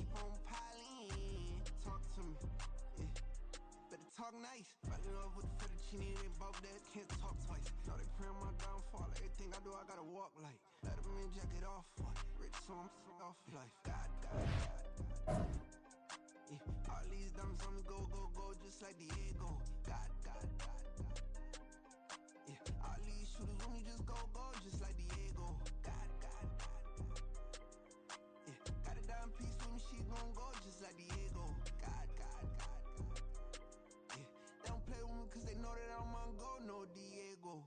keep on piling. Talk to me, yeah. Better talk nice. Falling off with the fettuccine, ain't about that. Can't talk twice. Now they pray on my downfall. Everything I do, I gotta walk like. Let them in, jack it off. Rich, so I'm off life. God. Yeah. All these dumps on me, go, just like Diego. God. Yeah. All these shooters on me, just go, just like Diego. God. Yeah. Got a dime piece with me, she gon' go just like Diego. God. Yeah. They don't play with me cause they know that I'm on go, no Diego.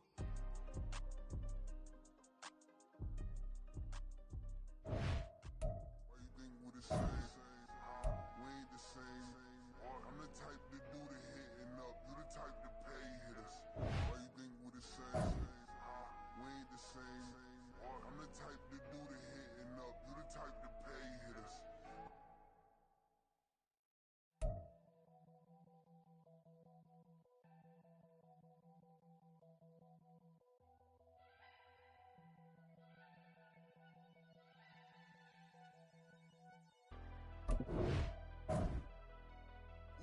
Why you think we the same? We ain't the same. I'm the type to do the hitting up. You the type to pay hitters. Why you think we the same? We ain't the same. I'm the type to do the hitting up. You the type to pay hitters.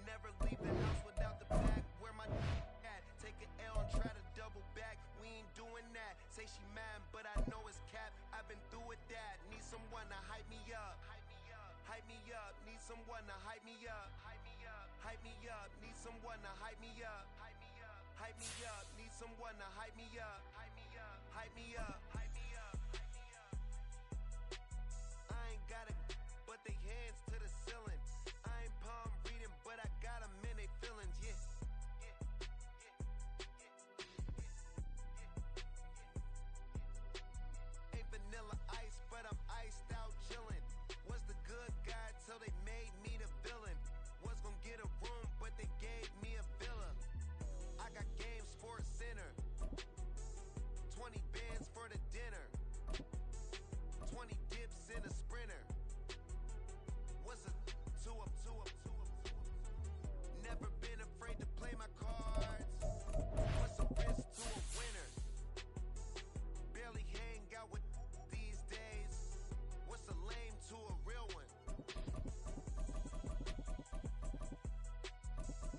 Never leave the house without the bag. Where my at? Take an L and try to double back. We ain't doing that. Say she mad, but I know it's cap. I've been through with that. Need someone to hype me up. Hype me up. Need someone to hype me up. Hype me up. Need someone to hype me up. Hype me up. Need someone to hype me up. Hype me up. I ain't got it, but they hands to the ceiling. I ain't palm reading, but I got them in they feelings, yeah. Ain't vanilla ice, but I'm iced out chillin'. Was the good guy till they made me the villain. Was gonna get a room, but they gave me a villa. I got game Sports Center. 20 bands for the dinner. 20 dips in a sprinter. What's a 2 up? Never been afraid to play my cards. What's a risk to a winner? Barely hang out with these days. What's a lame to a real one?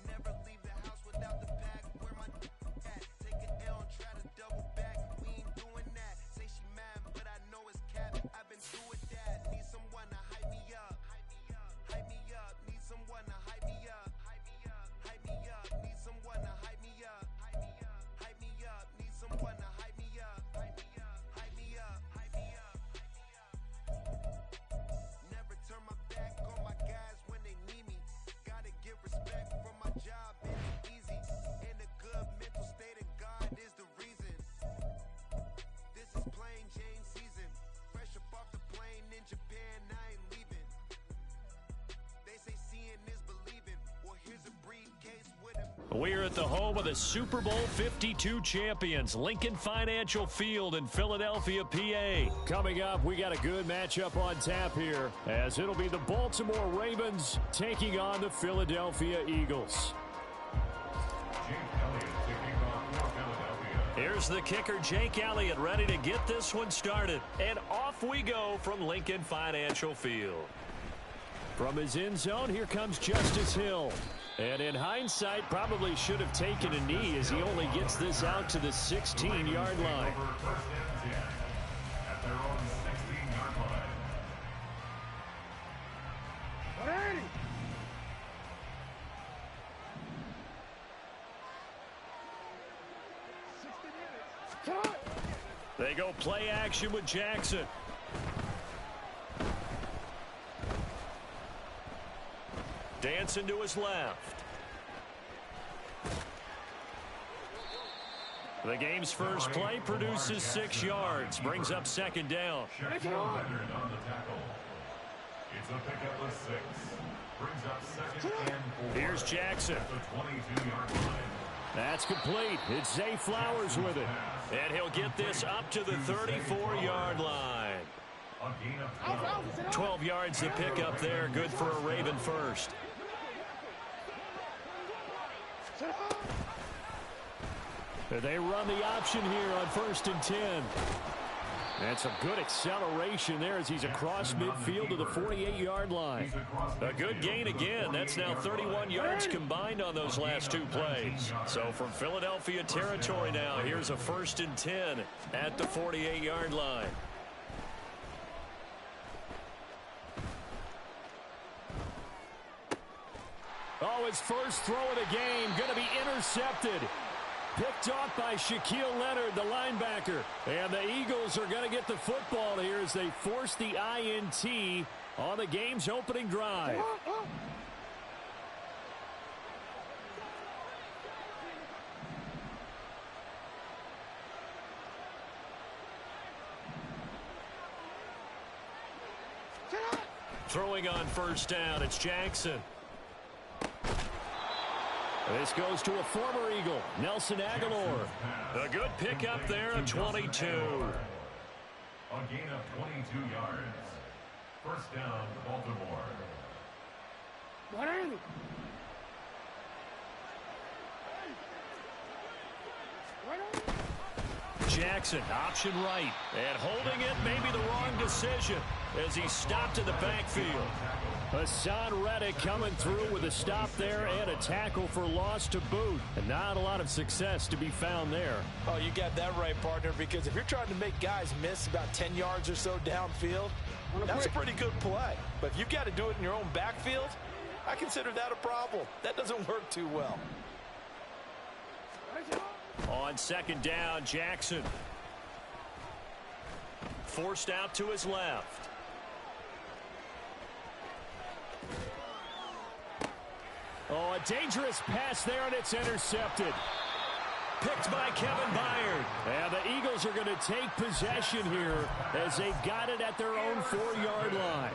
Never leave the house without the pack. Where my at? Take an L and try to double back. We ain't doing that. Say she mad, but I know it's cap. I've been through with that. Need someone to hype me up. Hype me up. Need someone to hype me up. Hype me up. Need someone to hype me up. Hype me up. Need someone to hype me up. Hype me up. Never turn my back on my guys when they need me. Gotta give respect from my job, it ain't easy. In a good mental state and God is the reason. This is plain Jane season. Fresh up off the plane in Japan, I ain't leaving. They say seeing is believing. Well, here's a briefcase with a... We're at the home of the Super Bowl 52 champions, Lincoln Financial Field in Philadelphia, PA. Coming up, we got a good matchup on tap here, as it'll be the Baltimore Ravens taking on the Philadelphia Eagles. Here's the kicker, Jake Elliott, ready to get this one started. And off we go from Lincoln Financial Field. From his end zone, here comes Justice Hill. And in hindsight, probably should have taken a knee as he only gets this out to the 16-yard line. They go play action with Jackson. Dancing to his left. The game's first play produces 6 yards, brings up second down. It's a pickup of 6. Brings up second and 4. Here's Jackson. At the 22-yard line. That's complete. It's Zay Flowers with it. And he'll get this up to the 34-yard line. A gain of 12 yards to pick up there. Good for a Raven first. They run the option here on 1st and 10. That's a good acceleration there as he's across midfield to the 48-yard line. A good gain again. That's now 31 yards combined on those last two plays. So from Philadelphia territory now, here's a 1st and 10 at the 48-yard line. Oh, his first throw of the game going to be intercepted. Picked off by Shaquille Leonard, the linebacker. And the Eagles are going to get the football here as they force the INT on the game's opening drive. Throwing on 1st down, it's Jackson. This goes to a former Eagle, Nelson Aguilar. A good pickup there at 22. A gain of 22 yards. 1st down, Baltimore. Jackson, option right. And holding it may be the wrong decision as he stopped in the backfield. Hassan Reddick coming through with a stop there and a tackle for loss to boot. And not a lot of success to be found there. Oh, you got that right, partner, because if you're trying to make guys miss about 10 yards or so downfield, that's a pretty good play. But if you've got to do it in your own backfield, I consider that a problem. That doesn't work too well. On 2nd down, Jackson. Forced out to his left. Oh, a dangerous pass there, and it's intercepted. Picked by Kevin Byard. And the Eagles are going to take possession here as they've got it at their own 4-yard line.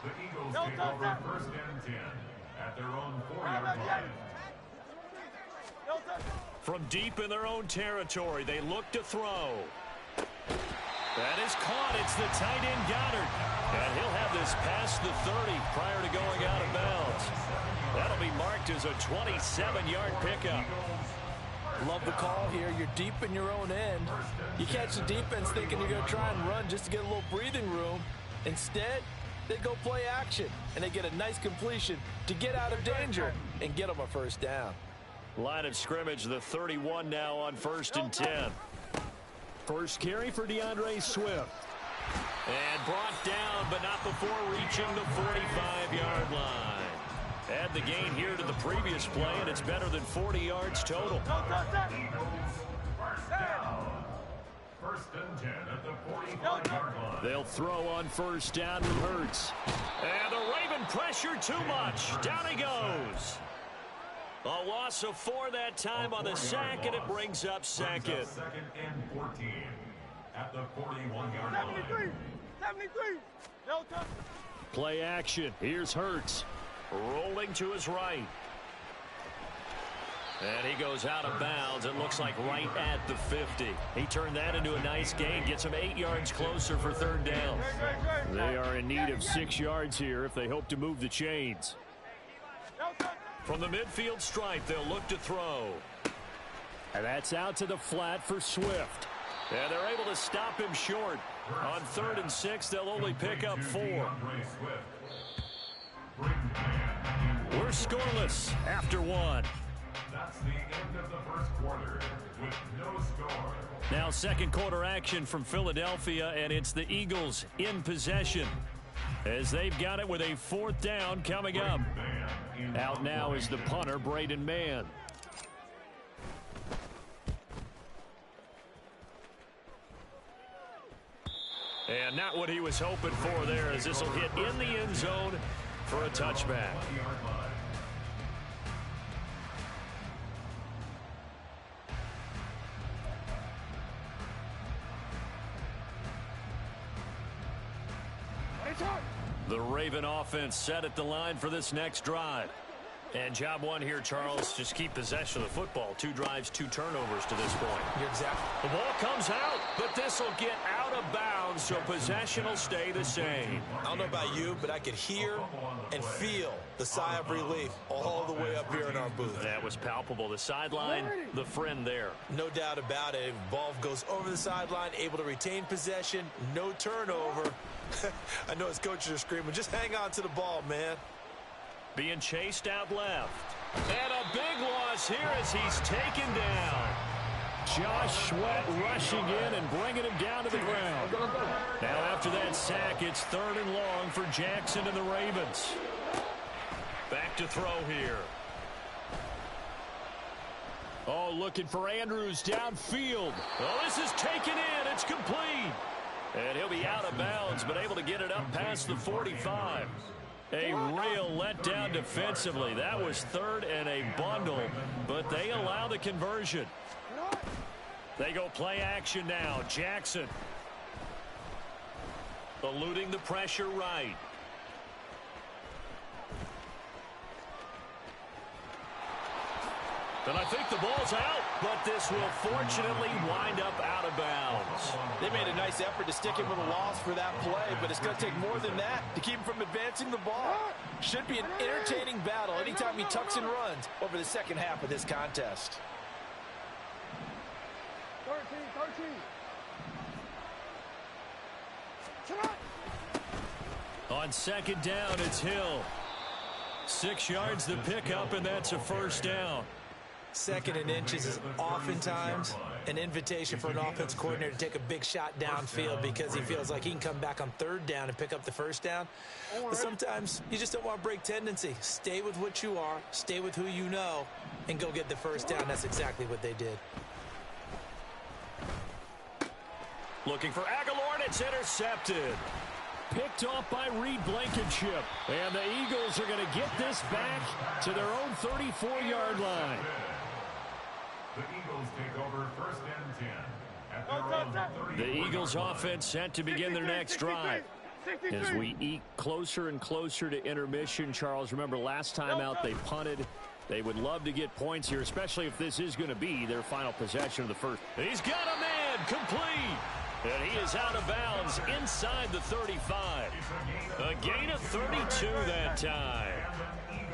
The Eagles take over 1st and 10 at their own 4-yard line. From deep in their own territory, they look to throw. That is caught. It's the tight end Goddard. And he'll have this past the 30 prior to going out of bounds. That'll be marked as a 27-yard pickup. Love the call here. You're deep in your own end. You catch the defense thinking you're going to try and run just to get a little breathing room. Instead, they go play action, and they get a nice completion to get out of danger and get them a 1st down. Line of scrimmage, the 31 now on 1st and 10. First carry for DeAndre Swift. And brought down, but not before reaching the 45-yard line. Add the gain here to the previous play, and it's better than 40 yards total. Eagles, 1st down. 1st and 10 at the 45-yard line. They'll throw on 1st down to Hurts. And the Raven pressure too much. Down he goes. A loss of 4 that time on the sack, and it brings up 2nd. 2nd and 14 at the 41-yard line. 73. Play action. Here's Hurts. Rolling to his right. And he goes out of bounds. It looks like right at the 50. He turned that into a nice gain. Gets him 8 yards closer for 3rd down. They are in need of 6 yards here if they hope to move the chains. From the midfield stripe, they'll look to throw. And that's out to the flat for Swift. And they're able to stop him short. On 3rd and 6, they'll only pick up 4. We're scoreless after 1. That's the end of the 1st quarter with no score. Now 2nd quarter action from Philadelphia, and it's the Eagles in possession as they've got it with a 4th down coming up. Out now is the punter, Braden Mann. And not what he was hoping for there, as this will hit in the end zone for a touchback. The Raven offense set at the line for this next drive. And job one here, Charles, just keep possession of the football. 2 drives, 2 turnovers to this point. You're exactly. The ball comes out, but this will get out of bounds, so possession will stay the same. I don't know about you, but I could hear and feel the sigh of relief all the way up here in our booth. That was palpable. The sideline, the friend there. No doubt about it. Ball goes over the sideline, able to retain possession, no turnover. I know his coaches are screaming, just hang on to the ball, man. Being chased out left. And a big loss here as he's taken down. Josh Sweat rushing in and bringing him down to the ground. Now after that sack, it's 3rd and long for Jackson and the Ravens. Back to throw here. Oh, looking for Andrews downfield. Oh, this is taken in. It's complete. And he'll be out of bounds, but able to get it up past the 45. A real letdown defensively. That was 3rd and a bundle, but they allow the conversion. They go play action now. Jackson eluding the pressure right. And I think the ball's out, but this will fortunately wind up out of bounds. They made a nice effort to stick him with a loss for that play, but it's going to take more than that to keep him from advancing the ball. Should be an entertaining battle anytime he tucks and runs over the second half of this contest. 13. On 2nd down, it's Hill. 6 yards the pickup, and that's a 1st down. 2nd and inches is oftentimes an invitation for an offense coordinator to take a big shot downfield because he feels like he can come back on 3rd down and pick up the 1st down. But sometimes you just don't want to break tendency. Stay with what you are, stay with who you know, and go get the 1st down. That's exactly what they did. Looking for Aguilar, and it's intercepted. Picked off by Reed Blankenship. And the Eagles are going to get this back to their own 34-yard line. The Eagles take over 1st and 10 at their own 30. The Eagles offense set to begin their next drive. As we eke closer and closer to intermission, Charles, remember last time out they punted. They would love to get points here, especially if this is going to be their final possession of the first. He's got a man, complete. And he is out of bounds inside the 35. A gain of 32 that time.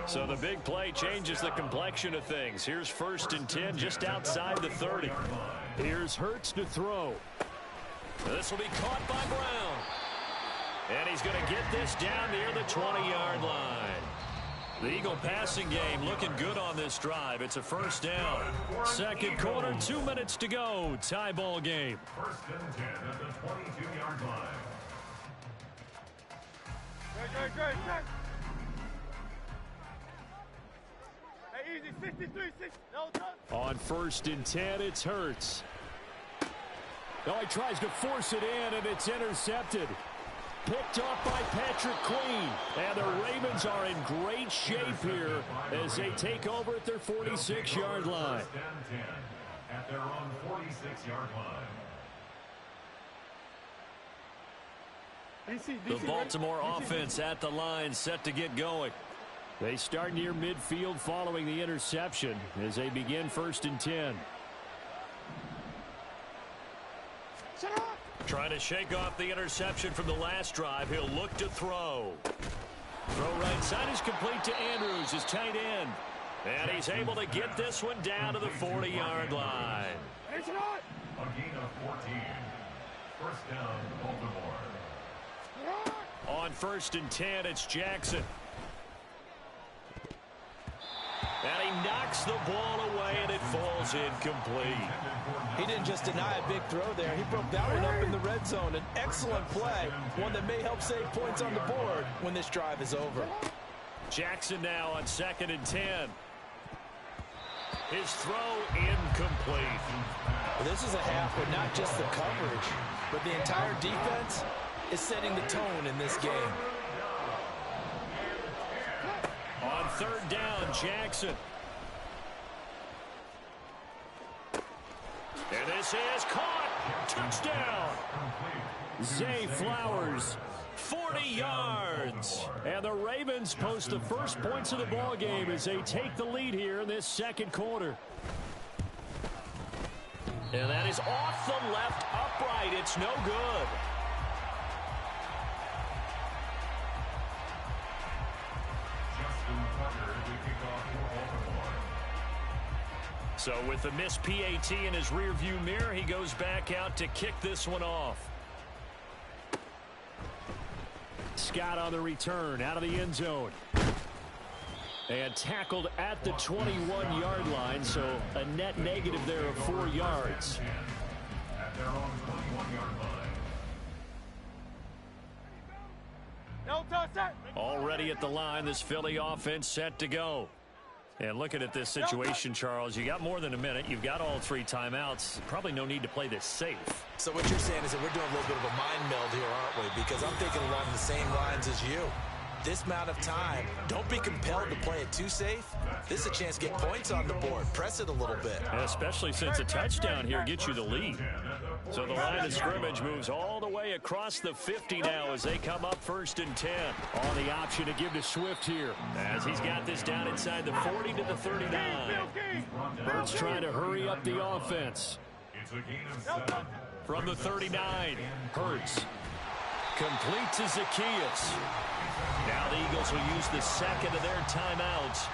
So the big play changes the complexion of things. Here's 1st and 10 just outside the 30. Here's Hurts to throw. This will be caught by Brown. And he's going to get this down near the 20-yard line. The Eagle passing game looking good on this drive. It's a 1st down. 2nd quarter, 2 minutes to go. Tie ball game. 1st and 10 at the 22-yard line. Great. Hey, easy, 63, 60. On 1st and 10, it's Hurts. Now he tries to force it in, and it's intercepted. Picked off by Patrick Queen. And the Ravens are in great shape here as they take over at their 46-yard line. 1st and 10 at their own 46-yard line. The Baltimore offense at the line, set to get going. They start near midfield following the interception as they begin 1st and 10. Trying to shake off the interception from the last drive. He'll look to throw. Throw right side is complete to Andrews, his tight end. And he's able to get this one down to the 40-yard line. A gain of 14. 1st down, Baltimore. On 1st and 10, it's Jackson. And he knocks the ball away, and it falls incomplete. He didn't just deny a big throw there. He broke that one up in the red zone. An excellent play, one that may help save points on the board when this drive is over. Jackson now on 2nd and 10. His throw incomplete. Well, this is a half where not just the coverage, but the entire defense is setting the tone in this game. On 3rd down, Jackson. And this is caught. Touchdown! Zay Flowers, 40 yards. And the Ravens post the first points of the ball game as they take the lead here in this second quarter. And that is off the left upright. It's no good. So with the missed PAT in his rearview mirror, he goes back out to kick this one off. Scott on the return, out of the end zone. And tackled at the 21-yard line, so a net negative there of 4 yards. At their own 21-yard line. Already at the line, this Philly offense set to go. And looking at this situation, Charles, you got more than a minute. You've got all 3 timeouts. Probably no need to play this safe. So what you're saying is that we're doing a little bit of a mind meld here, aren't we? Because I'm thinking along the same lines as you. This amount of time, don't be compelled to play it too safe. This is a chance to get points on the board. Press it a little bit. And especially since a touchdown here gets you the lead. So the line of scrimmage moves all the way across the 50 now as they come up 1st and 10. On the option to give to Swift here as he's got this down inside the 40 to the 39. Bird's trying to hurry up the offense. It's a gain of 7. From the 39, Hurts completes to Zacchaeus. Now the Eagles will use the second of their timeouts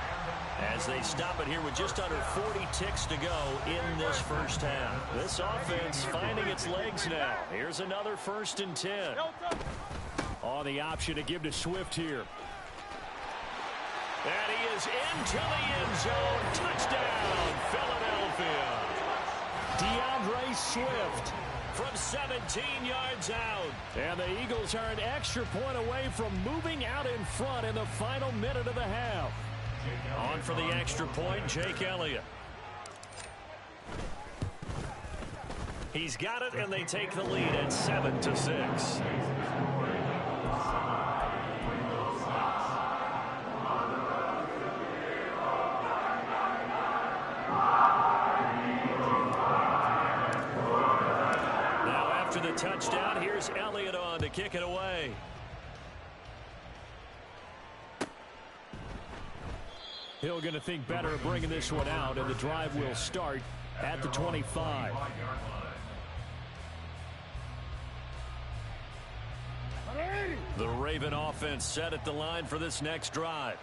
as they stop it here with just under 40 ticks to go in this first half. This offense finding its legs now. Here's another 1st and 10. On the option to give to Swift here. And he is into the end zone. Touchdown, Philadelphia. DeAndre Swift from 17 yards out. And the Eagles are an extra point away from moving out in front in the final minute of the half. On for the extra point, Jake Elliott. He's got it, and they take the lead at 7-6. The touchdown. Here's Elliott on to kick it away. Hill going to think better of bringing this one out, and the drive will start at the 25. The Raven offense set at the line for this next drive.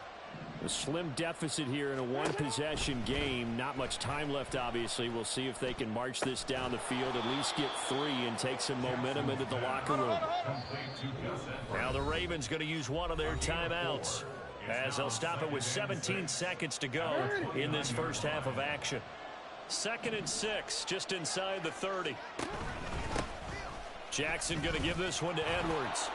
A slim deficit here in a one-possession game. Not much time left, obviously. We'll see if they can march this down the field, at least get 3 and take some momentum into the locker room. Now the Ravens going to use one of their timeouts as they'll stop it with 17 seconds to go in this first half of action. 2nd and 6, just inside the 30. Jackson going to give this one to Edwards.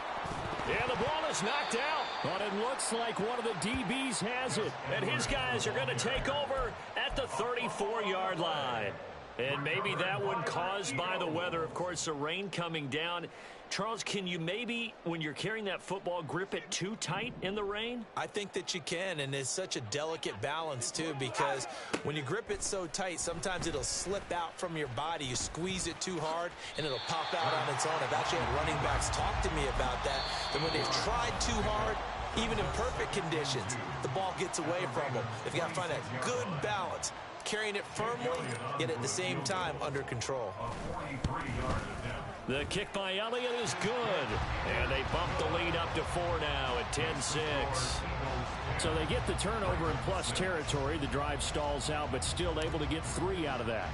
And the ball is knocked out. But it looks like one of the DBs has it. And his guys are going to take over at the 34-yard line. And maybe that one caused by the weather. Of course, the rain coming down. Charles, can you maybe, when you're carrying that football, grip it too tight in the rain? I think that you can, and it's such a delicate balance, too, because when you grip it so tight, sometimes it'll slip out from your body. You squeeze it too hard, and it'll pop out on its own. I've actually had running backs talk to me about that, that when they've tried too hard, even in perfect conditions, the ball gets away from them. They've got to find that good balance, carrying it firmly, yet at the same time under control. The kick by Elliott is good. And they bump the lead up to 4 now at 10-6. So they get the turnover in plus territory. The drive stalls out, but still able to get 3 out of that.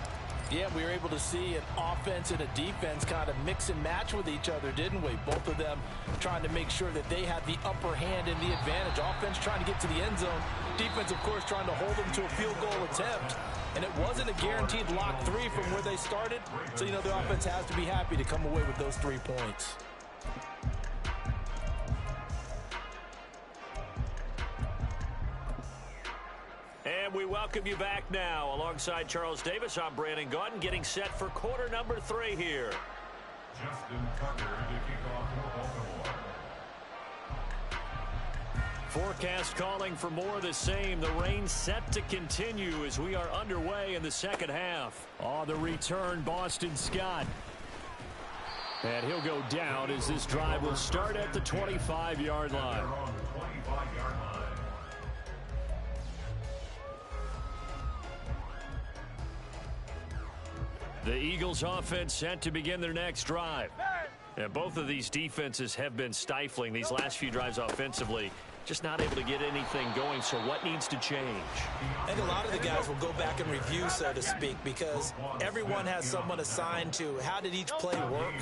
Yeah, we were able to see an offense and a defense kind of mix and match with each other, didn't we? Both of them trying to make sure that they had the upper hand and the advantage. Offense trying to get to the end zone. Defense, of course, trying to hold them to a field goal attempt. And it wasn't a guaranteed lock 3 from where they started. So, you know, the offense has to be happy to come away with those 3 points. And we welcome you back now. Alongside Charles Davis, I'm Brandon Gaudin, getting set for quarter number 3 here. Justin Tucker to kick off for Baltimore. Forecast calling for more of the same. The rain set to continue as we are underway in the second half. On the return, Boston Scott. And he'll go down as this drive will start at the 25-yard line. The Eagles offense set to begin their next drive. And both of these defenses have been stifling these last few drives offensively. Just not able to get anything going, so what needs to change? I think a lot of the guys will go back and review, so to speak, because everyone has someone assigned to how did each play work.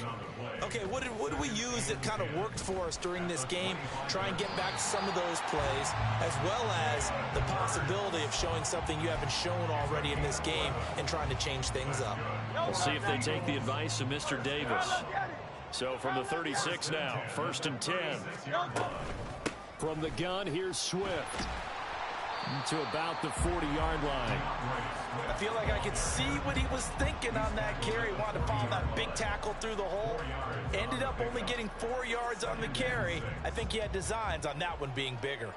Okay, what did we use that kind of worked for us during this game? Try and get back to some of those plays, as well as the possibility of showing something you haven't shown already in this game and trying to change things up. We'll see if they take the advice of Mr. Davis. So from the 36 now, 1st and 10. From the gun, here's Swift to about the 40-yard line. I feel like I could see what he was thinking on that carry. Wanted to follow that big tackle through the hole. Ended up only getting 4 yards on the carry. I think he had designs on that one being bigger.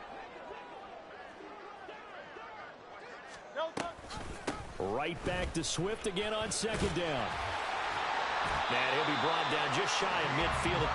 Right back to Swift again on 2nd down. And he'll be brought down just shy of midfield.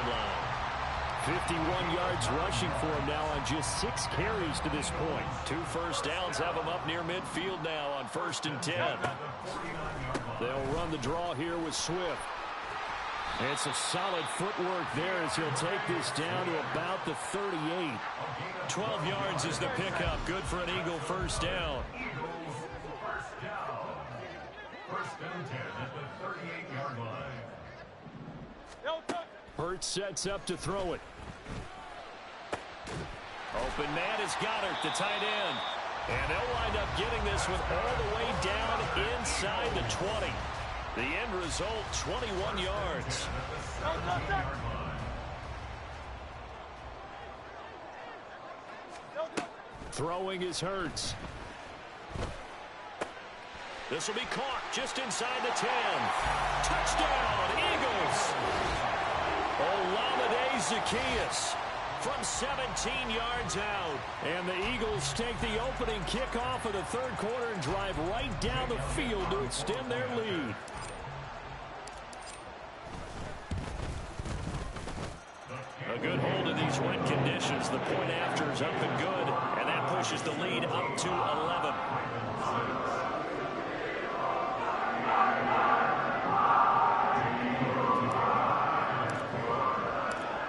Line. 51 yards rushing for him now on just 6 carries to this point. 2 first downs have him up near midfield now on 1st and 10. They'll run the draw here with Swift. And it's a solid footwork there as he'll take this down to about the 38. 12 yards is the pickup. Good for an Eagle first down. Eagles first down. 1st and 10 at the 38-yard line. Hurts sets up to throw it. Open man is Goddard, the tight end. And they'll wind up getting this one all the way down inside the 20. The end result, 21 yards. Throwing is Hurts. This will be caught just inside the 10. Touchdown, Eagles. Olamide Zaccheaus from 17 yards out. And the Eagles take the opening kickoff of the third quarter and drive right down the field to extend their lead. A good hold in these wet conditions. The point after is up and good, and that pushes the lead up to 11.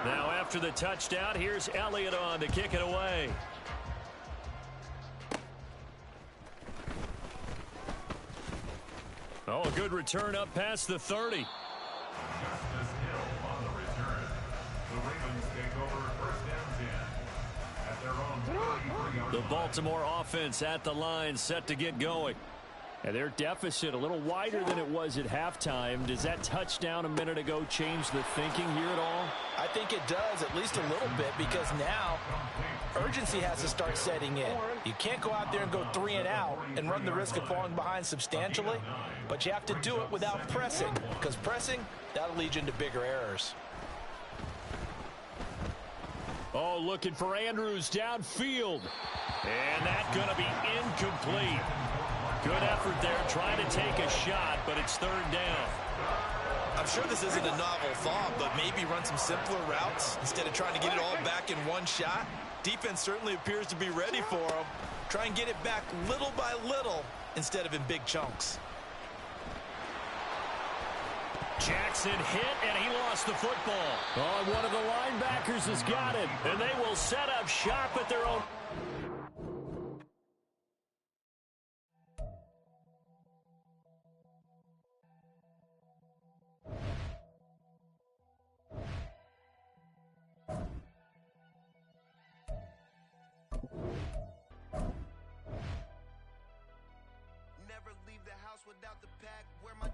Now after the touchdown, here's Elliott on to kick it away. Oh, a good return up past the 30. The Baltimore offense at the line, set to get going. And their deficit a little wider than it was at halftime. Does that touchdown a minute ago change the thinking here at all? I think it does, at least a little bit, because now urgency has to start setting in. You can't go out there and go 3 and out and run the risk of falling behind substantially, but you have to do it without pressing, because pressing, that'll lead you into bigger errors. Oh, looking for Andrews downfield. And that's going to be incomplete. Good effort there, trying to take a shot, but it's third down. I'm sure this isn't a novel thought, but maybe run some simpler routes instead of trying to get it all back in one shot. Defense certainly appears to be ready for them. Try and get it back little by little instead of in big chunks. Jackson hit, and he lost the football. Oh, one of the linebackers has got it, and they will set up shop at their own. Never leave the house without the pack. Where my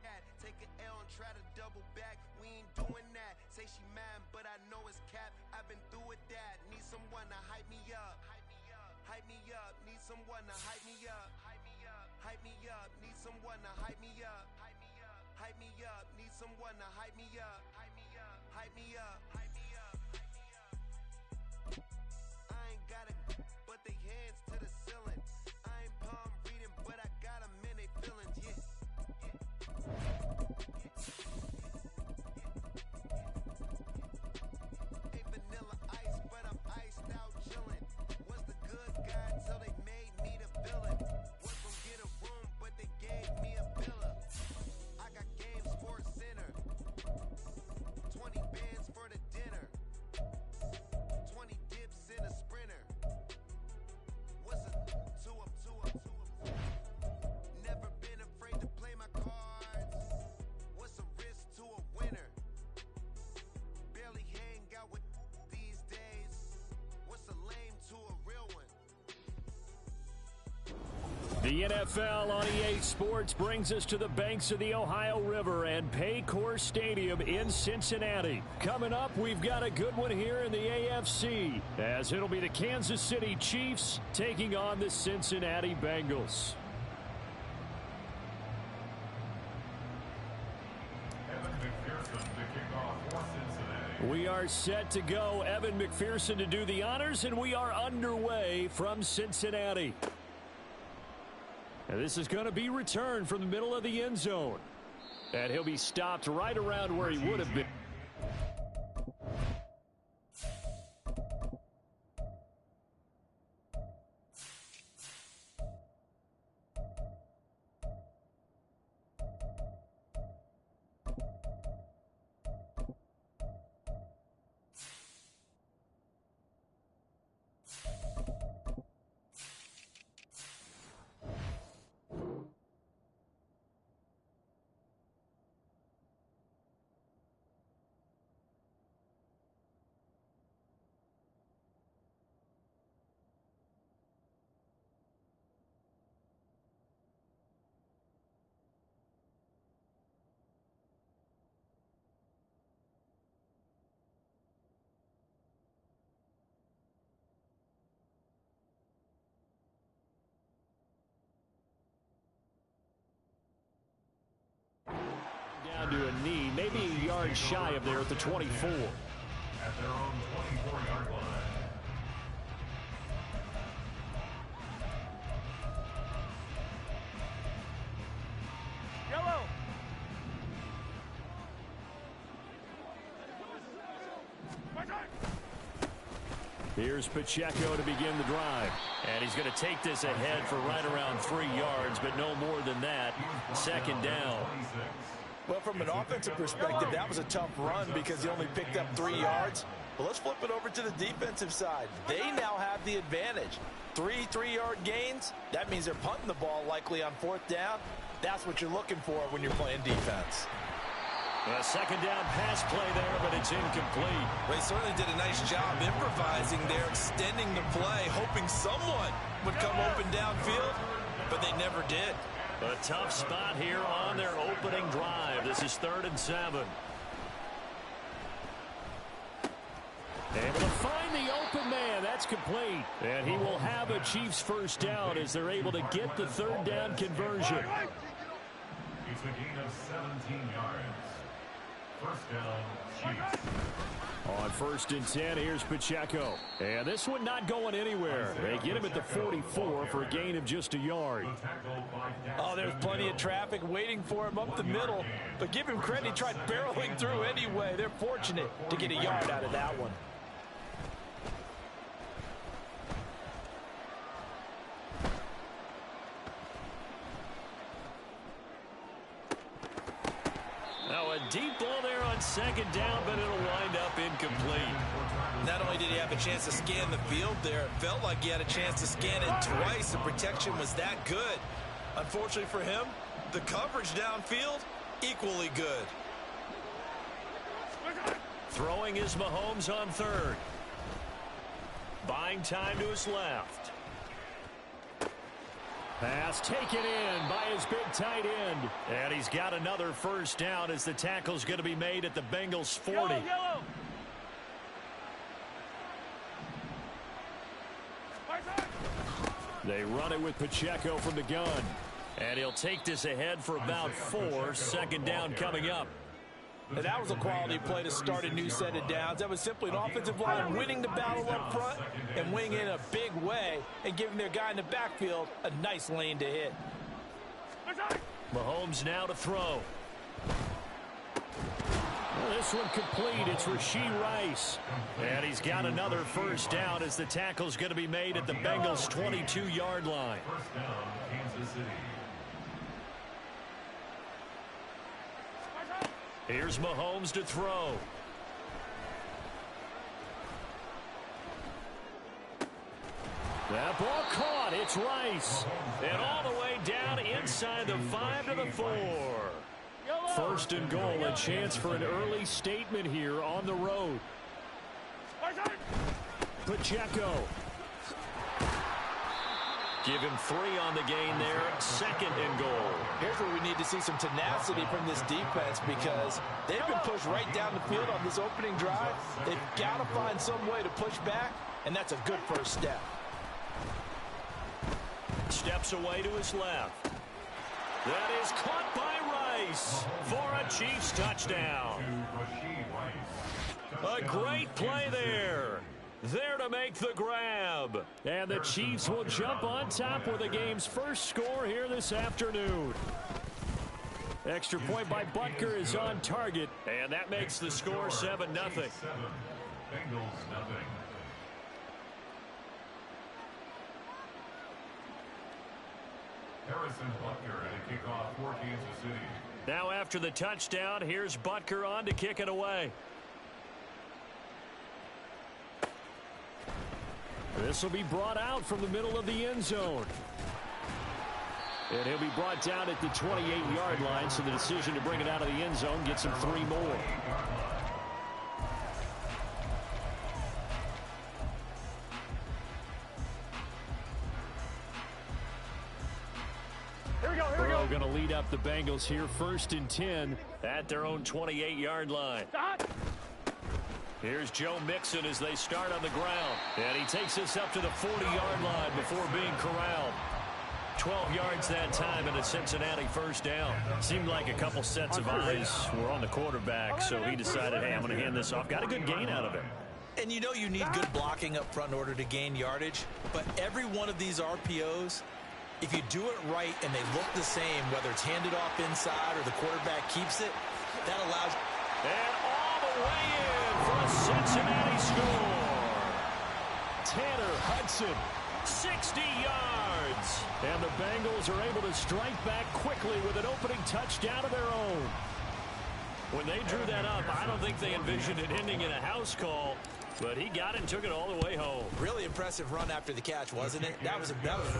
at? Take an L and try to double back. We ain't doing that. Say she mad, but I know it's cap. I've been through with that. Need someone to hype me up. Hype me up. Need someone to hype me up. Hype me up. Need someone to hype me up. Hype me up. Need someone to hype me up. Hype me up. Hype me up. Hype me up. I ain't got it, but they hands to the ceiling. I ain't palm reading, but I got them in they feelings. Yeah. Ain't vanilla ice, but I'm iced out chillin'. Was the good guy till they made me the villain. Was gon' get a room, but they gave me a villa. I got game sports center. 20 bands for the dinner. 20 dips in a sprinter. What's a two up? Never been afraid to play my cards. What's a risk to a winner? Barely hang out with these days. What's a lame to a real one? The NFL on EA Sports brings us to the banks of the Ohio River and Paycor Stadium in Cincinnati. Coming up, we've got a good one here in the AFC, as it'll be the Kansas City Chiefs taking on the Cincinnati Bengals. Evan McPherson to kick off for Cincinnati. We are set to go. Evan McPherson to do the honors, and we are underway from Cincinnati. And this is going to be returned from the middle of the end zone. And he'll be stopped right around where he would have been. yards shy of there at the 24. At their own 24-yard line. Yellow. Here's Pacheco to begin the drive. And he's going to take this ahead for right around 3 yards, but no more than that. Second down. Well, from an offensive perspective, that was a tough run because he only picked up 3 yards. But let's flip it over to the defensive side. They now have the advantage. 3 3-yard gains, that means they're punting the ball likely on 4th down. That's what you're looking for when you're playing defense. A second down pass play there, but it's incomplete. They certainly did a nice job improvising there, extending the play, hoping someone would come open downfield, but they never did. A tough spot here on their opening drive. This is 3rd and 7. Able to find the open man. That's complete. And he will have a Chiefs first down as they're able to get the 3rd down conversion. It's a gain of 17 yards. First down, Chiefs. On 1st and 10, here's Pacheco. And this one not going anywhere. They get him at the 44 for a gain of just a yard. Oh, there's plenty of traffic waiting for him up the middle. But give him credit, he tried barreling through anyway. They're fortunate to get a yard out of that one. Now a deep ball there on 2nd down, but it'll wind up incomplete. Not only did he have a chance to scan the field there, it felt like he had a chance to scan it twice. The protection was that good. Unfortunately for him, the coverage downfield, equally good. Throwing is Mahomes on 3rd. Buying time to his left. Pass taken in by his big tight end. And he's got another first down as the tackle's going to be made at the Bengals 40. Yellow. They run it with Pacheco from the gun. And he'll take this ahead for about 4. 2nd down coming up. And that was a quality play to start a new set of downs. That was simply an offensive line winning the battle up front and winning in a big way and giving their guy in the backfield a nice lane to hit. Mahomes now to throw. Well, this one complete. It's Rashee Rice. And he's got another first down as the tackle's going to be made at the Bengals' 22-yard line. First down, Kansas City. Here's Mahomes to throw. That ball caught. It's Rice. And all the way down inside the 5 to the 4. 1st and goal, a chance for an early statement here on the road. Pacheco. Give him 3 on the gain there. 2nd and goal. Here's where we need to see some tenacity from this defense because they've been pushed right down the field on this opening drive. They've got to find some way to push back, and that's a good first step. Steps away to his left. That is caught by Rice for a Chiefs touchdown. A great play there. There to make the grab. And the Chiefs will jump on top with the game's first score here this afternoon. Extra point by Butker is on target. And that makes the score 7-0. Bengals 0. Harrison Butker to kick off for Kansas City. Now after the touchdown, here's Butker on to kick it away. This will be brought out from the middle of the end zone. And he'll be brought down at the 28-yard line, so the decision to bring it out of the end zone gets him 3 more. Burrow going to lead up the Bengals here, 1st and 10 at their own 28-yard line. Here's Joe Mixon as they start on the ground. And he takes this up to the 40-yard line before being corralled. 12 yards that time and a Cincinnati first down. Seemed like a couple sets of eyes were on the quarterback, so he decided, hey, I'm going to hand this off. Got a good gain out of it. And you know you need good blocking up front in order to gain yardage, but every one of these RPOs, if you do it right and they look the same, whether it's handed off inside or the quarterback keeps it, that allows... And all the way in for a Cincinnati score. Tanner Hudson, 60 yards. And the Bengals are able to strike back quickly with an opening touchdown of their own. When they drew that up, I don't think they envisioned it ending in a house call, but he got it and took it all the way home. Really impressive run after the catch, wasn't it? That was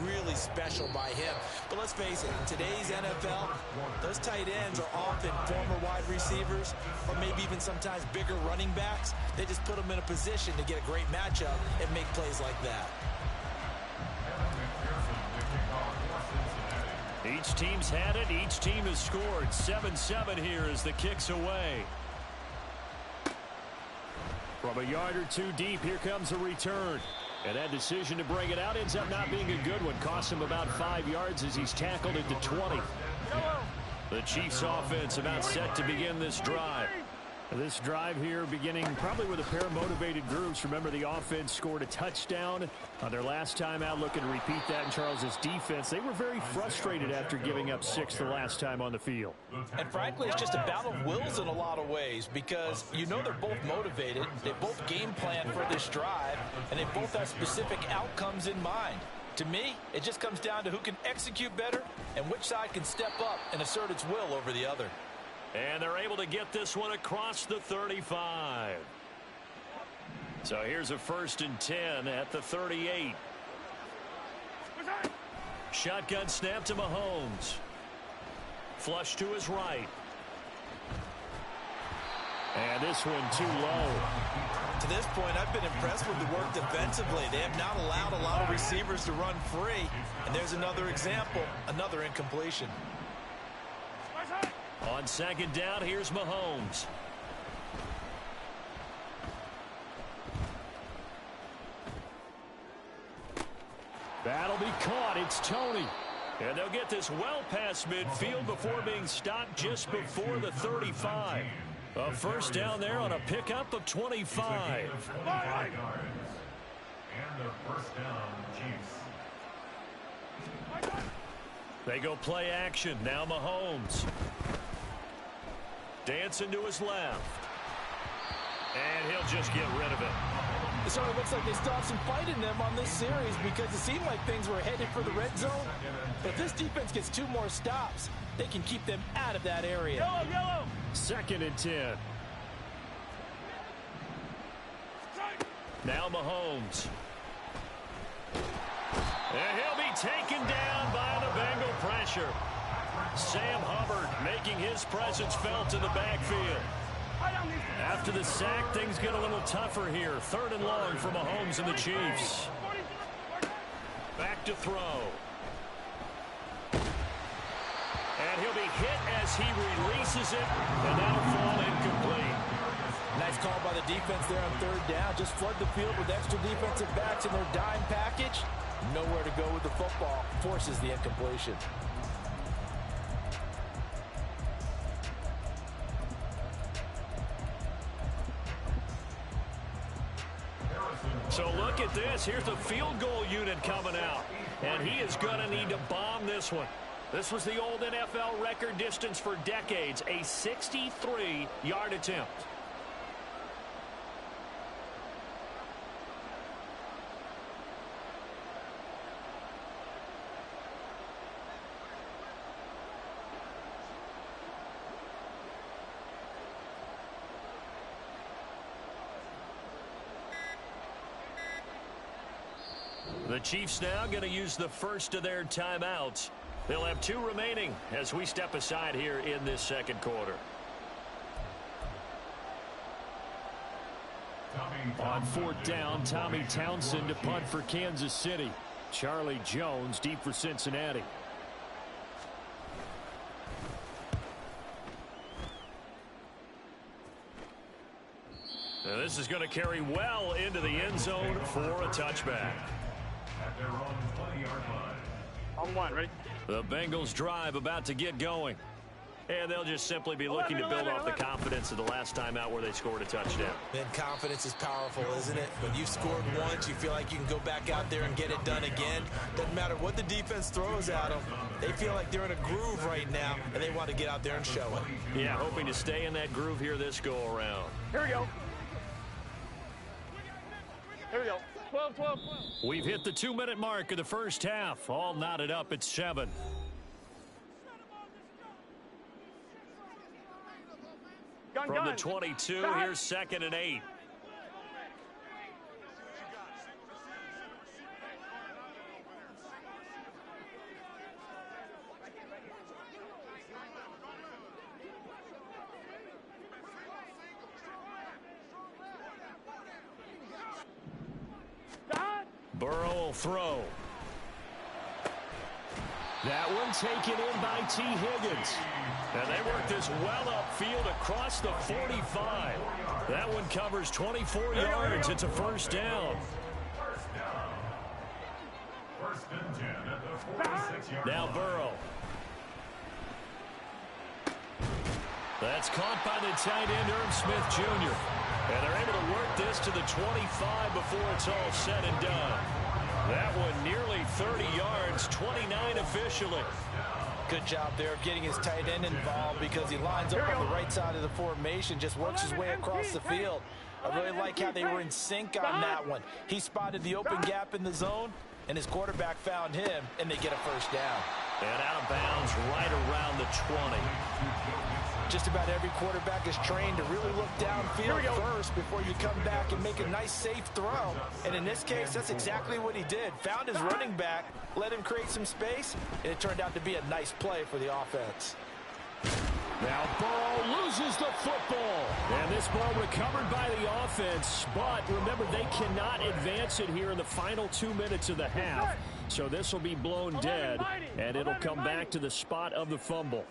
really special by him. But let's face it, in today's NFL, those tight ends are often former wide receivers or maybe even sometimes bigger running backs. They just put them in a position to get a great matchup and make plays like that. Each team's had it. Each team has scored. 7-7 here as the kick's away. From a yard or two deep, here comes a return. And that decision to bring it out ends up not being a good one. Costs him about 5 yards as he's tackled at the 20. The Chiefs offense about set to begin this drive. This drive here beginning probably with a pair of motivated groups. Remember, the offense scored a touchdown on their last time out. Looking to repeat that in Charles's defense. They were very frustrated after giving up 6 the last time on the field. And frankly, it's just a battle of wills in a lot of ways because you know they're both motivated. They both game plan for this drive, and they both have specific outcomes in mind. To me, it just comes down to who can execute better and which side can step up and assert its will over the other. And they're able to get this one across the 35. So here's a 1st and 10 at the 38. Shotgun snap to Mahomes. Flush to his right. And this one too low. To this point, I've been impressed with the work defensively. They have not allowed a lot of receivers to run free. And there's another example, another incompletion. On 2nd down, here's Mahomes. That'll be caught. It's Tony. And they'll get this well past midfield before being stopped just before the 35. A 1st down there on a pickup of 25. And the 1st down, Chiefs. They go play action. Now Mahomes. Dancing to his left. And he'll just get rid of it. It sort of looks like they stopped some fight in them on this series because it seemed like things were headed for the red zone. But if this defense gets 2 more stops, they can keep them out of that area. Yellow. 2nd and 10. Now Mahomes. And he'll be taken down by the Bengal pressure. Sam Hubbard making his presence felt in the backfield. After the sack, things get a little tougher here. 3rd and long for Mahomes and the Chiefs. Back to throw. And he'll be hit as he releases it, and that'll fall incomplete. Nice call by the defense there on 3rd down. Just flood the field with extra defensive backs in their dime package. Nowhere to go with the football. Forces the incompletion. So look at this. Here's the field goal unit coming out. And he is going to need to bomb this one. This was the old NFL record distance for decades, a 63-yard attempt. The Chiefs now going to use the first of their timeouts. They'll have 2 remaining as we step aside here in this 2nd quarter. On 4th down, Tommy Townsend to punt for Kansas City. Charlie Jones deep for Cincinnati. Now this is going to carry well into the end zone for a touchback. At their own 20-yard line. On one, ready? The Bengals drive about to get going. And they'll just simply be looking to build off the confidence of the last time out where they scored a touchdown. Man, confidence is powerful, isn't it? When you've scored once, you feel like you can go back out there and get it done again. Doesn't matter what the defense throws at them. They feel like they're in a groove right now, and they want to get out there and show it. Yeah, hoping to stay in that groove here this go-around. Here we go. Here we go. 12, 12, 12. We've hit the 2-minute mark of the first half. All knotted up at 7. From the 22, here's 2nd and 8. Burrow will throw. That one taken in by T. Higgins. And they work this well upfield across the 45. That one covers 24 yards. It's a first down. First and 10 at the 46-yard line. Now Burrow. That's caught by the tight end, Irv Smith Jr. And they're able to work this to the 25 before it's all said and done. That one nearly 30 yards, 29 officially. Good job there of getting his tight end involved because he lines up on the right side of the formation, just works his way across the field. I really like how they were in sync on that one. He spotted the open gap in the zone, and his quarterback found him, and they get a first down. And out of bounds right around the 20. Just about every quarterback is trained to really look downfield first before you come back and make a nice, safe throw. And in this case, that's exactly what he did. Found his running back, let him create some space, and it turned out to be a nice play for the offense. Now Burrow loses the football. And this ball recovered by the offense. But remember, they cannot advance it here in the final 2 minutes of the half. So this will be blown dead, and it'll come back to the spot of the fumble.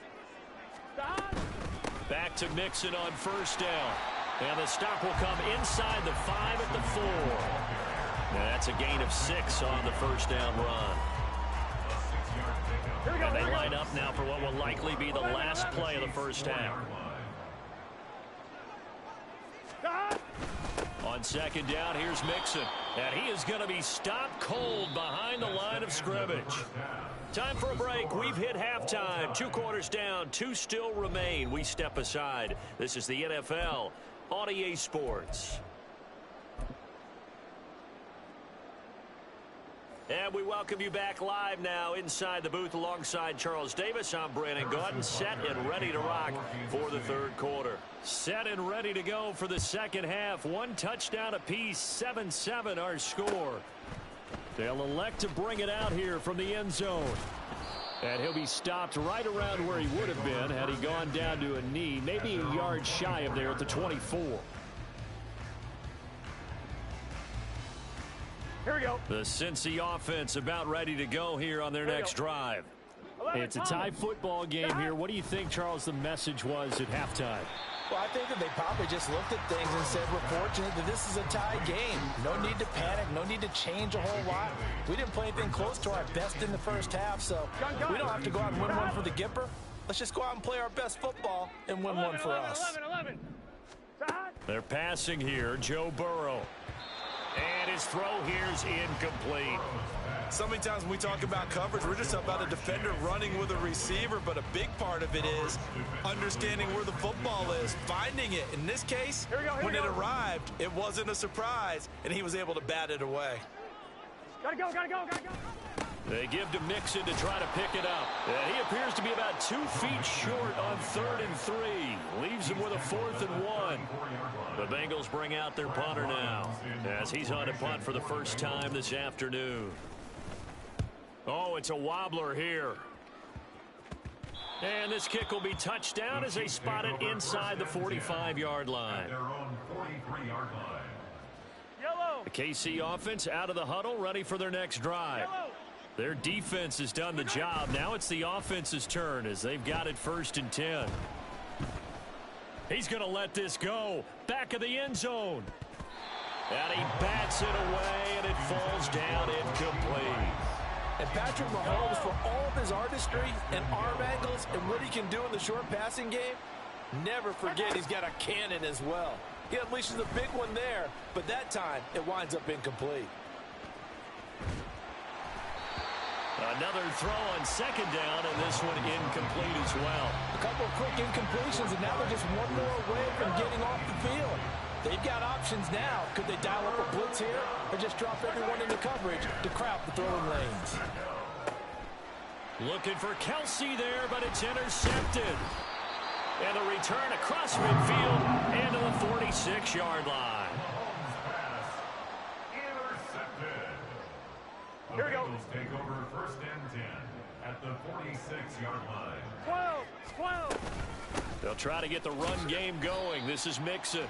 Back to Mixon on first down. And the stop will come inside the 5 at the 4. And that's a gain of 6 on the first down run. And they line up now for what will likely be the last play of the first half. On second down, here's Mixon. And he is going to be stopped cold behind the line of scrimmage. Time for a break. We've hit halftime. 2 quarters down. 2 still remain. We step aside. This is the NFL on EA Sports. And we welcome you back live now inside the booth alongside Charles Davis. I'm Brandon Gordon, set and ready to rock for the third quarter. Set and ready to go for the second half. 1 touchdown apiece, 7-7 our score. They'll elect to bring it out here from the end zone. And he'll be stopped right around where he would have been had he gone down to a knee, maybe a yard shy of there at the 24. Here we go. The Cincy offense about ready to go here on their next drive. It's a tie football game here. What do you think, Charles, the message was at halftime? Well, I think that they probably just looked at things and said, we're fortunate that this is a tie game. No need to panic. No need to change a whole lot. We didn't play anything close to our best in the first half, so we don't have to go out and win one for the Gipper. Let's just go out and play our best football and win one for us. 11. They're passing here, Joe Burrow. And his throw here's incomplete. So many times when we talk about coverage, we're just about a defender running with a receiver, but a big part of it is understanding where the football is, finding it. In this case, when it arrived, it wasn't a surprise, and he was able to bat it away. Gotta go. They give to Mixon to try to pick it up. And he appears to be about 2 feet short on 3rd and 3. Leaves him with a 4th and 1. The Bengals bring out their punter now as he's on to punt for the first time this afternoon. Oh, it's a wobbler here. And this kick will be touched down as they spot it inside the 45-yard line. Their own 43-yard line. Yellow. The KC offense out of the huddle, ready for their next drive. Their defense has done the job. Now it's the offense's turn as they've got it 1st and 10. He's going to let this go. Back of the end zone. And he bats it away, and it falls down incomplete. And Patrick Mahomes, for all of his artistry and arm angles and what he can do in the short passing game, never forget he's got a cannon as well. He unleashes a big one there, but that time it winds up incomplete. Another throw on second down, and this one incomplete as well. A couple of quick incompletions, and now they're just one more away from getting off the field. They've got options now. Could they dial up a blitz here or just drop everyone into coverage to crowd the throwing lanes? Looking for Kelsey there, but it's intercepted. And a return across midfield and to the 46-yard line. The Bengals take over first and 10 at the 46-yard line. 12. They'll try to get the run game going. This is Mixon.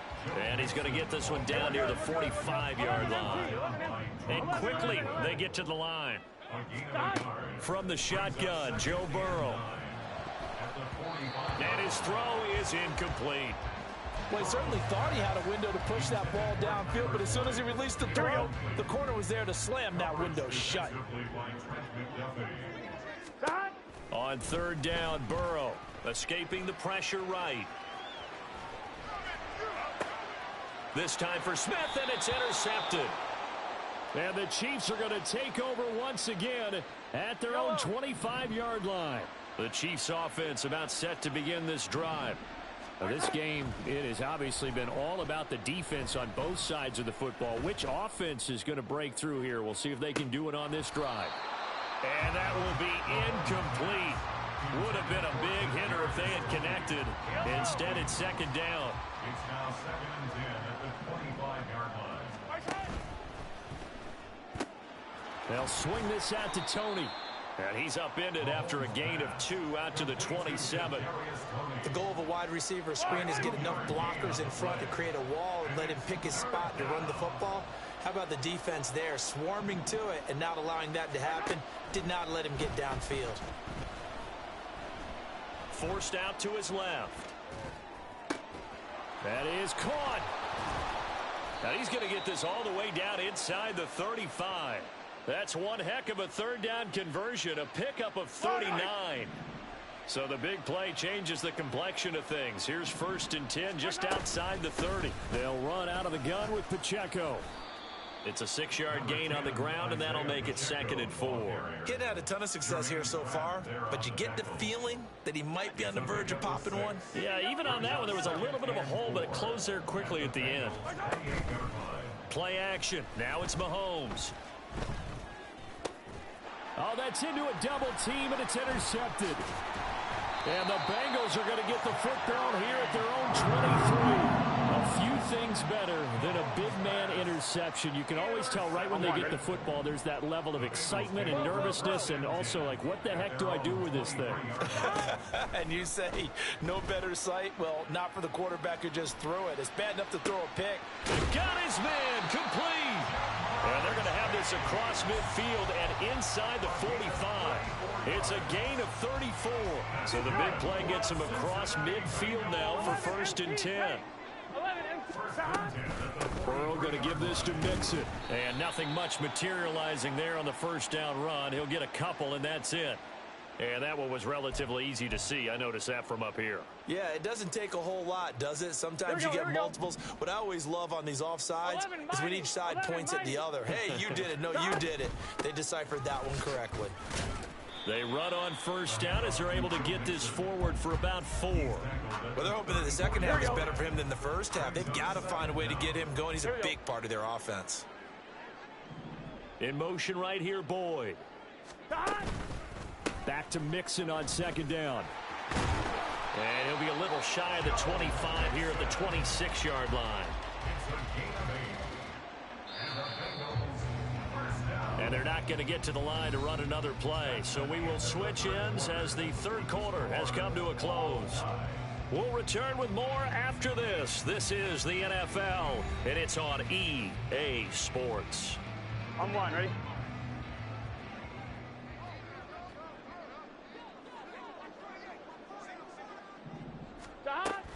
And he's going to get this one down near the 45-yard line. And quickly, they get to the line. From the shotgun, Joe Burrow. And his throw is incomplete. Well, he certainly thought he had a window to push that ball downfield, but as soon as he released the throw, the corner was there to slam that window shut. On third down, Burrow escaping the pressure right. This time for Smith, and it's intercepted. And the Chiefs are going to take over once again at their own 25-yard line. The Chiefs offense about set to begin this drive. Now, this game, it has obviously been all about the defense on both sides of the football. Which offense is going to break through here? We'll see if they can do it on this drive. And that will be incomplete. Would have been a big hitter if they had connected. Instead, it's second down. It's now second and 10 at the 25-yard line. They'll swing this out to Tony. And he's upended after a gain of 2 out to the 27. The goal of a wide receiver screen is get enough blockers in front to create a wall and let him pick his spot to run the football. How about the defense there, swarming to it and not allowing that to happen? Did not let him get downfield. Forced out to his left. That is caught. Now he's going to get this all the way down inside the 35. That's one heck of a third down conversion, a pickup of 39. So the big play changes the complexion of things. Here's first and 10 just outside the 30. They'll run out of the gun with Pacheco. It's a 6-yard gain on the ground, and that'll make it second and 4. Getting had a ton of success here so far, but you get the feeling that he might be on the verge of popping one. Yeah, even on that one, there was a little bit of a hole, but it closed there quickly at the end. Play action. Now it's Mahomes. Oh, that's into a double team, and it's intercepted. And the Bengals are going to get the football here at their own 23. A few things better than a big man interception. You can always tell right when they get the football, there's that level of excitement and nervousness, and also like, what the heck do I do with this thing? And you say, no better sight? Well, not for the quarterback who just threw it. It's bad enough to throw a pick. Got his man, complete. And they're going to have this across midfield and inside the 45. It's a gain of 34. So the big play gets him across midfield now for first and 10. Burrow going to give this to Mixon. And nothing much materializing there on the first down run. He'll get a couple, and that's it. And that one was relatively easy to see. I noticed that from up here. Yeah, it doesn't take a whole lot, does it? Sometimes you get multiples. What I always love on these offsides is when each side points at the other. Hey, you did it. No, you did it. They deciphered that one correctly. They run on first down as they're able to get this forward for about 4. Well, they're hoping that the second half is better for him than the first half. They've got to find a way to get him going. He's a big part of their offense. In motion right here, Boyd. Back to Mixon on second down. And he'll be a little shy of the 25 here at the 26-yard line. And they're not going to get to the line to run another play. So we will switch ends as the third quarter has come to a close. We'll return with more after this. This is the NFL, and it's on EA Sports. I'm one, ready?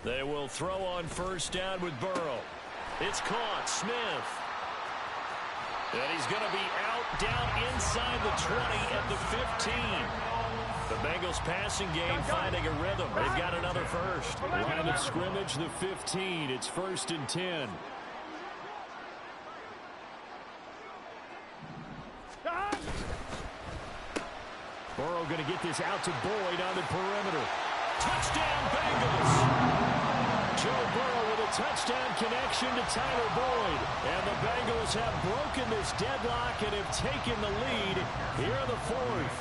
They will throw on first down with Burrow. It's caught. Smith. And he's going to be out down inside the 20 at the 15. The Bengals passing game finding a rhythm. They've got another first. Line of scrimmage, the 15. It's 1st and 10. Burrow going to get this out to Boyd on the perimeter. Touchdown, Bengals! Joe Burrow with a touchdown connection to Tyler Boyd. And the Bengals have broken this deadlock and have taken the lead here in the 4th.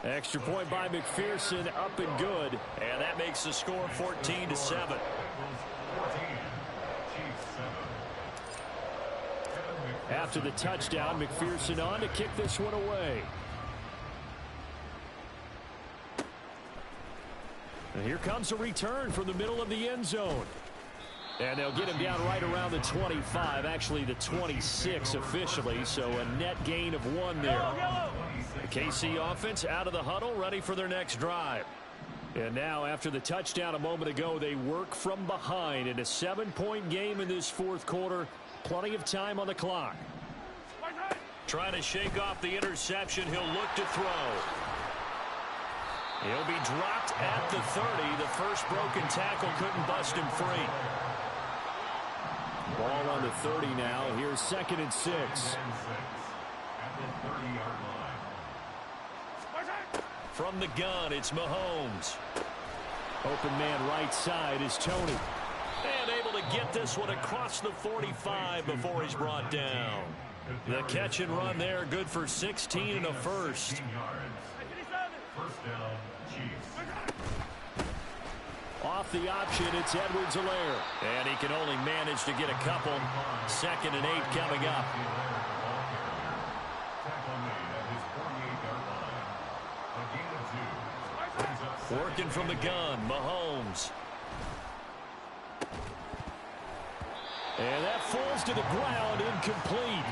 Extra point by McPherson, up and good. And that makes the score 14-7. After the touchdown, McPherson on to kick this one away. And here comes a return from the middle of the end zone. And they'll get him down right around the 25, actually the 26 officially, so a net gain of 1 there. The KC offense out of the huddle, ready for their next drive. And now, after the touchdown a moment ago, they work from behind in a 7-point game in this 4th quarter. Plenty of time on the clock. Trying to shake off the interception. He'll look to throw. He'll be dropped at the 30. The first broken tackle couldn't bust him free. Ball on the 30 now. Here's 2nd and 6. From the gun, it's Mahomes. Open man right side is Tony. And able to get this one across the 45 before he's brought down. The catch and run there, good for 16 and a first. Off the option, it's Edwards-Helaire. And he can only manage to get a couple. 2nd and 8 coming up. Working from the gun, Mahomes. And that falls to the ground, incomplete.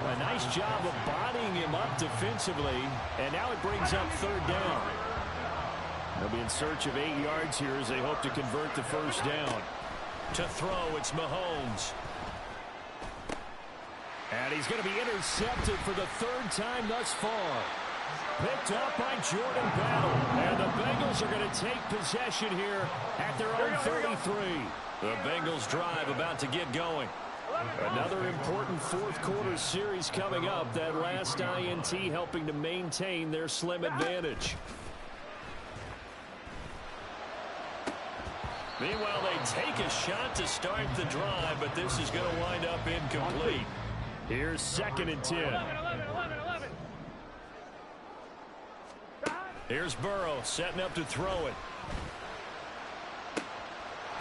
A nice job of bodying him up defensively. And now it brings up 3rd down. They'll be in search of 8 yards here as they hope to convert the first down. To throw, it's Mahomes. And he's going to be intercepted for the 3rd time thus far. Picked up by Jordan Battle. And the Bengals are going to take possession here at their own 33. The Bengals drive about to get going. Another important 4th quarter series coming up. That last INT helping to maintain their slim advantage. Meanwhile, they take a shot to start the drive, but this is going to wind up incomplete. Here's 2nd and 10. 11. Here's Burrow setting up to throw it.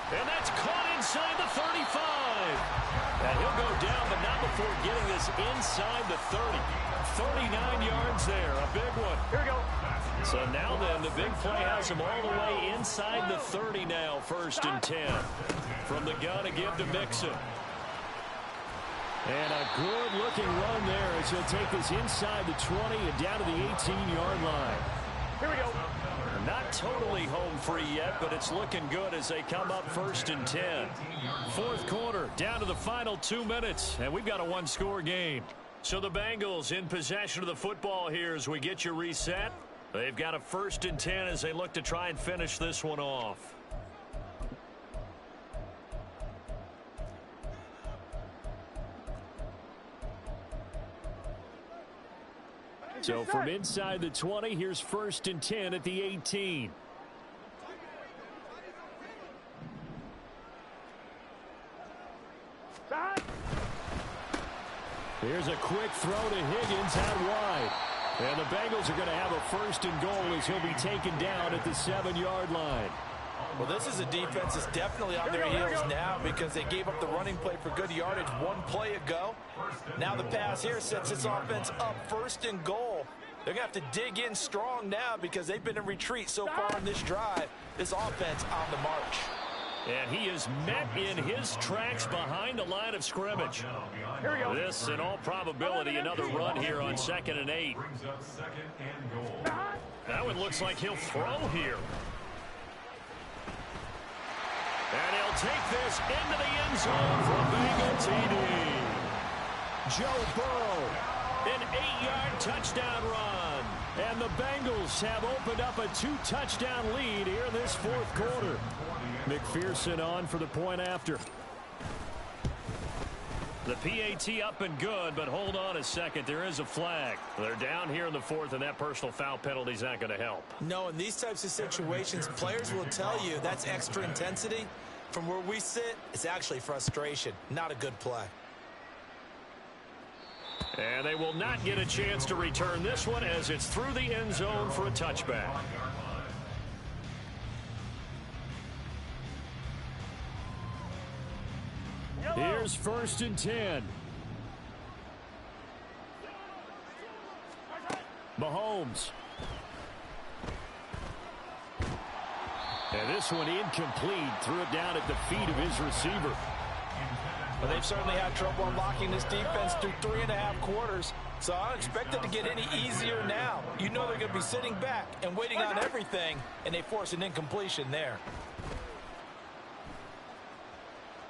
And that's caught inside the 35. And he'll go down, but not before getting this inside the 30. 39 yards there, a big one. Here we go. So now then, the big play has him all the way inside the 30 now, 1st and 10. From the gun to give to Mixon. And a good-looking run there as he'll take this inside the 20 and down to the 18-yard line. Here we go. Not totally home free yet, but it's looking good as they come up 1st and 10. 4th quarter, down to the final 2 minutes, and we've got a 1-score game. So the Bengals in possession of the football here as we get you reset. They've got a 1st and 10 as they look to try and finish this one off. So from inside the 20, here's 1st and 10 at the 18. Here's a quick throw to Higgins out wide. And the Bengals are going to have a 1st and goal as he'll be taken down at the 7-yard line. Well, this is a defense that's definitely on their heels now because they gave up the running play for good yardage 1 play ago. Now the pass here sets this offense up 1st and goal. They're going to have to dig in strong now because they've been in retreat so far in this drive. This offense on the march. And he is met in his tracks behind the line of scrimmage. Here we go. This, in all probability, another run here on 2nd and 8. That one looks like he'll throw here. And he'll will take this into the end zone for a Bengal TD. Joe Burrow, an 8-yard touchdown run. And the Bengals have opened up a 2-touchdown lead here in this fourth quarter. McPherson on for the point after. The PAT up and good, but hold on a second. There is a flag. They're down here in the fourth, and that personal foul penalty is not going to help. No, in these types of situations, players will tell you that's extra intensity. From where we sit, it's actually frustration, not a good play. And they will not get a chance to return this one as it's through the end zone for a touchback. Here's 1st and 10. Mahomes. And this one incomplete. Threw it down at the feet of his receiver. Well, they've certainly had trouble unlocking this defense through 3.5 quarters, so I don't expect it to get any easier now. You know they're going to be sitting back and waiting on everything, and they force an incompletion there.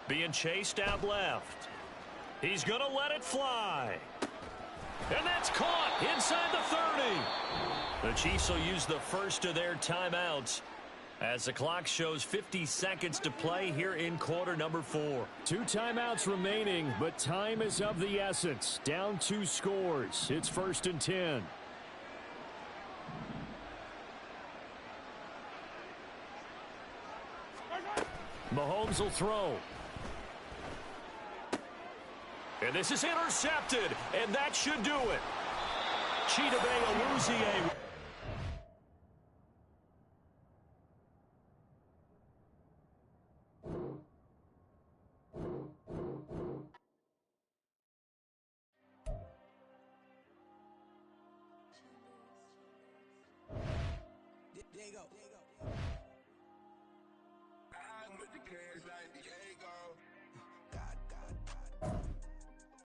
Being chased out left. He's going to let it fly. And that's caught inside the 30. The Chiefs will use the first of their timeouts as the clock shows 50 seconds to play here in quarter number 4. 2 timeouts remaining, but time is of the essence. Down 2 scores. It's 1st and 10. Mahomes will throw. And this is intercepted, and that should do it. Chidobe Awuzie. There you go. I'm with the cash like the